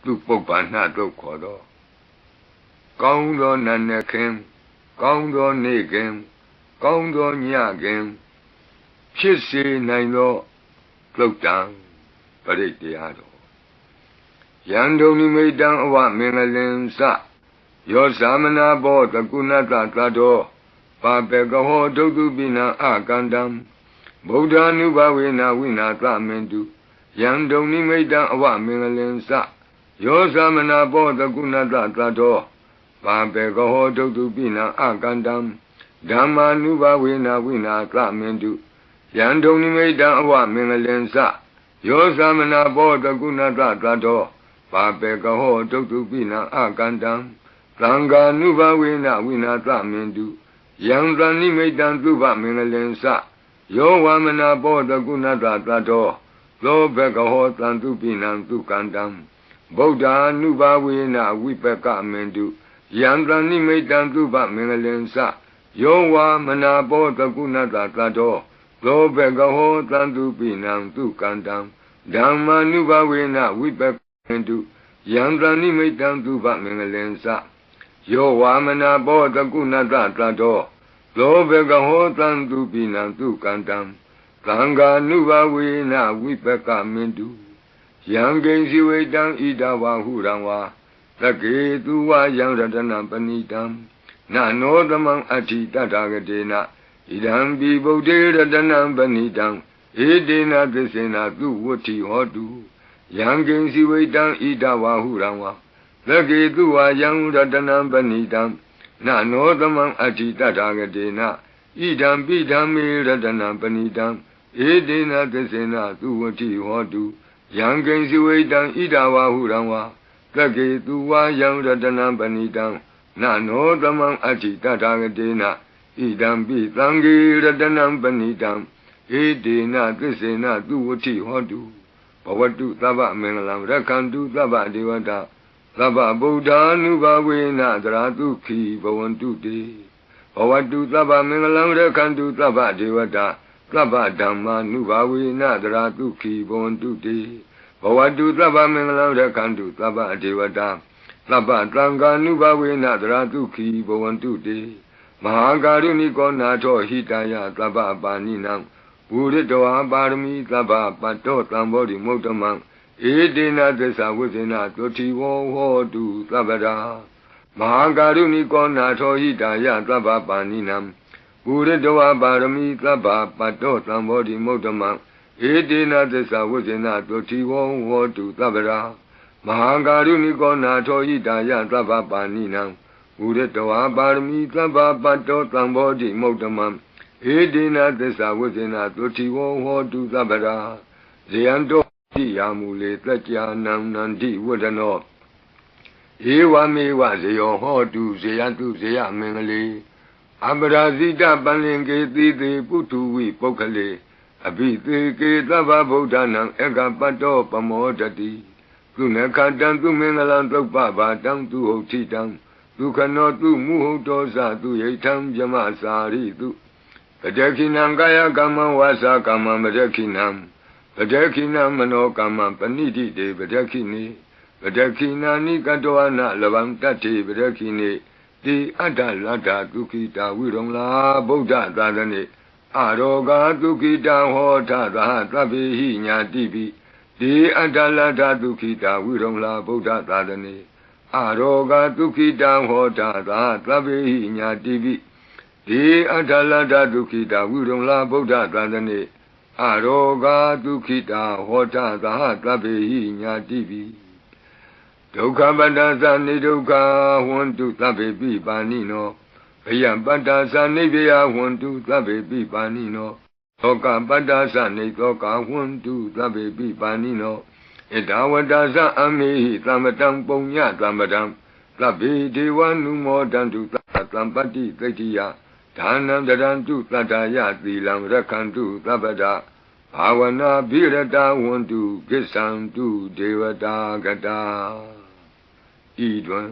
သူပုပ္ပန္နတုတ်ခေါ်တော့ကောင်းသောနတ်နဲ့ခင်ကောင်းသောနေ့ခင်ကောင်းသောညခင်ဖြစ်စေနိုင်သောသုတ်တံပရိတ်တရားတော်ယံဒုံနိမိတံအဝမင်္ဂလင်စယောသမနာဘောတကုဏတသတ္တောပါပေကဟောဒုက္ခုပိနံအကန္တံဗုဒ္ဓ ानु ဘဝေနဝိနာသမင်တုယံဒုံနိမိတံအဝမင်္ဂလင်စယောသမနာဘောတကုဏတသတ္တောပါပေကဟောဒုက္ခုပိနံအကန္တံဓမ္မာနုဘဝေနဝိနာသမင်တုယံဒုံနိမိတံအဝမင်္ဂလင်စယောသမနာဘောတကုဏတသတ္တောပါပေကဟောဒုက္ခုပိနံအကန္တံသံဃာနုဘဝေနဝိနာသမင်တုယံသနိမိတံသုဘမင်္ဂလင်စယောဝမနာဘောတကုဏတသတ္တောသောဘကဟောသံတုပိနံသုကန္တံဗုဒ္ဓ ानु ဘဝေနဝိပကမင်တုယံသနိမိတံသုဘမင်္ဂလင်စယောဝမနာဘောတကုဏတသတ္တောသောဘကဟောသံတုပိနံသုကန္တံဓမ္မာနုဘဝေနဝိပကမင်တုယံသနိမိတံသုဘမင်္ဂလင်စယောဝမနာဘောတကုဏတသတ္တောသောဘကဟောသံတုပိနံသုကန္တံသံဃာနုဘဝေနဝိပကမင်တုယံကိဉ္စီဝေတံဣဒဝါဟုရံဝါသကေသူဝယံရတနံပဏိတံနနောသမံအဋ္ဌိတတဂတေနဣဒံပိဗုဒ္ဓေရတနံပဏိတံဧတေနသစ္စေနသူဝဋ္ဌိဟောတုယံကိဉ္စီဝေတံဣဒဝါဟုရံဝါသကေသူဝယံရတနံပဏိတံနနောသမံအဋ္ဌိတတဂတေနဣဒံပိဓမ္မေရတနံပဏိတံဧတေနသစ္စေနသူဝဋ္ဌိဟောတုယံကိဉ္စီဝေတံဣဒဝါဟုရံဝါသကေသူဝယံရတနံပဏိတံနနောသမံအဋ္ဌိတတဂတေနဣဒံပိသံဃေရတနံပဏိတံဧတေနသစ္စေနသူဝဋ္ဌိဟောတုဘဝတုသဗ္ဗမင်္ဂလံရက္ခန္တုသဗ္ဗဒေဝတာသဗ္ဗဗုဒ္ဓ ानु ဘဝေနသရတုခိဘဝန္တုတေဘဝတုသဗ္ဗမင်္ဂလံရက္ခန္တုသဗ္ဗဒေဝတာသဗ္ဗဓမ္မာနုဘဝေနသရတုခိဘဝန္တုတေဘဝတုသဗ္ဗမင်္ဂလံရက္ခန္တုသဗ္ဗဒေဝတာသဗ္ဗသံဃာနုဘဝေနသရတုခိဘဝန္တုတေမဟာကာရုဏိကောနာထောဟိတယသဗ္ဗပါဏိနံဝုရတောပါရမီသဗ္ဗပတ္တောသံဘောဓိမုဒ္ဓမံဧတေနသစ္စာဝိဇ္ဇေနသုတိဝောဟောတုသဗ္ဗရာမဟာကာရုဏိကောနာထောဟိတယသဗ္ဗပါဏိနံဝုရတောပါရမီသဗ္ဗပတ္တောသံဘောဓိမုဒ္ဓမံဧတေနသစ္စာဝိဇ္ဇေနသုတိဝောဟောတုသဗ္ဗရာမဟာကာရုဏိကောနာထောဟိတယသဗ္ဗပါဏိနံဝုရတောပါရမီသဗ္ဗပတ္တောသံဘောဓိမုဒ္ဓမံဧတေနသစ္စာဝိဇ္ဇေနသုတိဝောဟောတုသဗ္ဗရာဇယံတောတိယာမူလေတကြာနံနန္တိဝဒနောဧဝမေဝဇယောဟောတုဇယတုဇယမင်္ဂလေအပရာဇိတပလင်ကေတိတေပုထုဝိပုဂ္ဂလေအဘိသေကေသဗ္ဗဗုဒ္ဓနာဧကပတ္တောပမောတတိသူနခတံသူမင်္ဂလံသုပ္ပဘာတံသူဟုတ်တိတံဒုက္ခနောသူမုဟုတ်တောသသူယိထံဇမစာရိတုပတခိနံကာယကမ္မဝါစာကမ္မပတခိနံပတခိနံမနောကမ္မပဏိတိတေပတခိနေပတခိနာနိကတောအနလဗံတတ္တိပတခိနေတိအတ္တလတ္တဒုခိတာဝိရုံလာဗုဒ္ဓသာသနေအရောဂာဒုခိတာဟောထသာသဗ္ဗေဟိညာတိပိတိအတ္တလတ္တဒုခိတာဝိရုံလာဗုဒ္ဓသာသနေအရောဂာဒုခိတာဟောထသာသဗ္ဗေဟိညာတိပိတိအတ္တလတ္တဒုခိတာဝိရုံလာဗုဒ္ဓသာသနေအရောဂာဒုခိတာဟောထသာသဗ္ဗေဟိညာတိပိဒုက္ခပတ္တသနိဒုက္ခဟွန္တုသဗ္ဗေပိပါဏိနောဘယံပတ္တသနိဗ္ဗယဟွန္တုသဗ္ဗေပိပါဏိနောသောကပတ္တသနိသောကဟွန္တုသဗ္ဗေပိပါဏိနောဣဒဝတ္တသအမေဟိသမ္ပတံပုံညသမ္ပတံသဗ္ဗေဒေဝနုမောတန္တုသံပတ္တိသိတ္တိယဒါနံတရံတုသတ္တယသီလံရက္ခန္တုသဗ္ဗဒဘာဝနာဘိရတဝန္တုကိစ္ဆံတုဒေဝတာကတာဤတွင်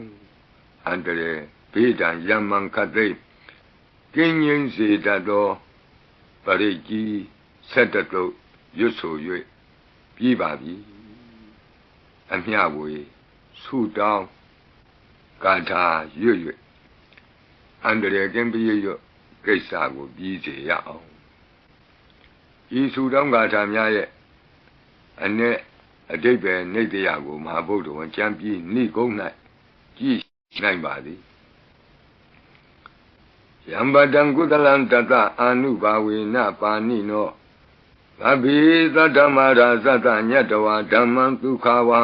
အန္တရေဘေးဒံယမံခတ်သိကင်းငြိမ်းစေတတ်သောပရိတ်ကြီးဆက်တတုတ်ရွတ်ဆို၍ပြီးပါပြီအမျှဝေ ဆုတောင်းဂါထာရွတ်အန္တရာယ်ကင်းပြည့်ရွတ်ကိစ္စကိုပြီးစေရအောင်ဤဆုတောင်းဂါထာများရဲ့အ내အတိတ်ပဲနေတရားကိုမဟာဗုဒ္ဓဝန်ကျမ်းပြီးဏိကုံး၌ကြည်နိုင်ပါသည်ယံပတံကုသလံတတအာနုဘာဝေနပါဏိနောသဗ္ဗေသတ္တမရာသတ္တညတဝါဓမ္မံဒုက္ခဝံ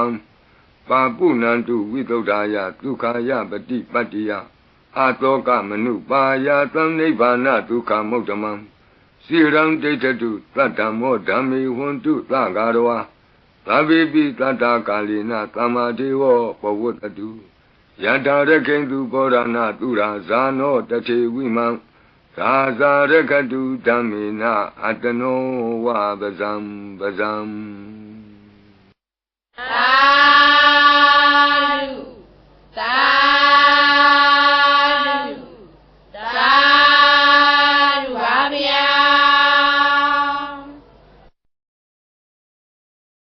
ပါပုဏ္ဏန္တုဝိသုဒ္ဓာယဒုက္ခယပတိပတ္တိယအာတောကမနုပါယသံနိဗ္ဗာနဒုက္ခမုဒ္ဓမံစိရံဒိဋ္ဌတုသတ္တမောဓမ္မေဝန္တုသဂါရဝါသဗ္ဗေပိသတ္တကာလိနသမ္မာဒေဝပဝတ္တုယထာရခိန္တုဘောရဏသူရာဇာနောတထေဝိမံသာဇာရခတုဓမ္မေနအတနောဝပဇံပဇံသာဓုသာ